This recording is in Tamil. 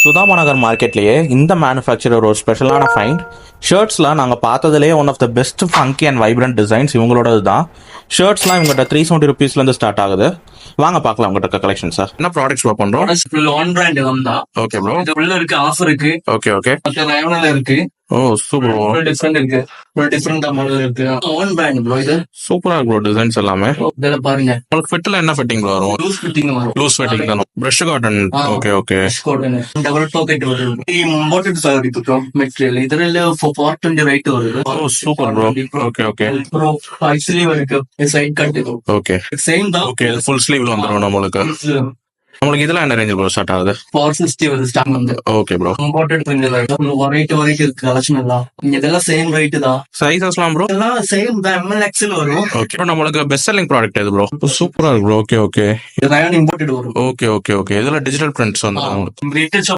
சுதாமா நகர் மார்க்கெட்லயே இந்த மேனுஃபேக்சரர் ஒரு ஸ்பெஷலான ஃபைண்ட். ஷர்ட்ஸ்லாம் நாங்கள் பார்த்ததுலேயே one of the best funky and vibrant designs இவங்களோடது தான். ஷர்ட்ஸ்லாம் இவங்ககிட்ட 370 ருபீஸ்லேருந்து ஸ்டார்ட் ஆகுது. வாங்க பார்க்கலாம் உங்ககிட்ட கலெக்ஷன் சார். என்ன ப்ராடக்ட்ஸ் ஒர்க் பண்ணுறோம்? ஆன் பிராண்ட் தான். Okay bro. இது உள்ள இருக்கு, ஆஃபர் இருக்கு. Okay okay. மற்ற ரேவனில் இருக்கு. ஓ சூப்பர். டிஃபரெண்ட் இருக்கு, டிஃபரெண்ட் மாடல் இருக்கு. On brand bro. இது சூப்பரா இருக்கு ப்ரோ டிசைன்ஸ் எல்லாமே. இதெல்லாம் பாருங்க. உங்களுக்கு ஃபிட்ல என்ன ஃபிட்டிங் ப்ரோ வரும்? லூஸ் ஃபிட்டிங் வரும். லூஸ் ஃபிட்டிங் தான். Brush cotton. Okay okay. Cotton double pocket வருது. Imported fabric bro material. இதுல 420 ரேட் வருது. Oh super bro. Okay okay. Bro five sleeve இருக்கு, சைடு கட். ஓகே. சேம் தான். ஓகே ஃபுல் ஸ்லீவ்ல வந்துரும் நம்மளுக்கு. நம்மளுக்கு இதெல்லாம் என்ன ரேஞ்சில் ப்ரோ ஸ்டார்ட் ஆகுது? 460 வருது ஸ்டார்ட் வந்து. Okay bro. இம்போர்ட்டட் வெரைட்டி இருக்கு கலெக்ஷன் எல்லாம். இதெல்லாம் சேம் ரேட் தான். சைஸஸ்லாம் ப்ரோ? இதெல்லாம் சேம் தான், ML XL வரும். ஓகே. நம்மளுக்கு பெஸ்ட் செல்லிங் ப்ராடக்ட் எது ப்ரோ? சூப்பரா இருக்கு bro. Okay okay. Rayon imported வரும். Okay okay okay. இதுல டிஜிட்டல் பிரிண்ட்ஸ் வந்து ரீட்டெயில்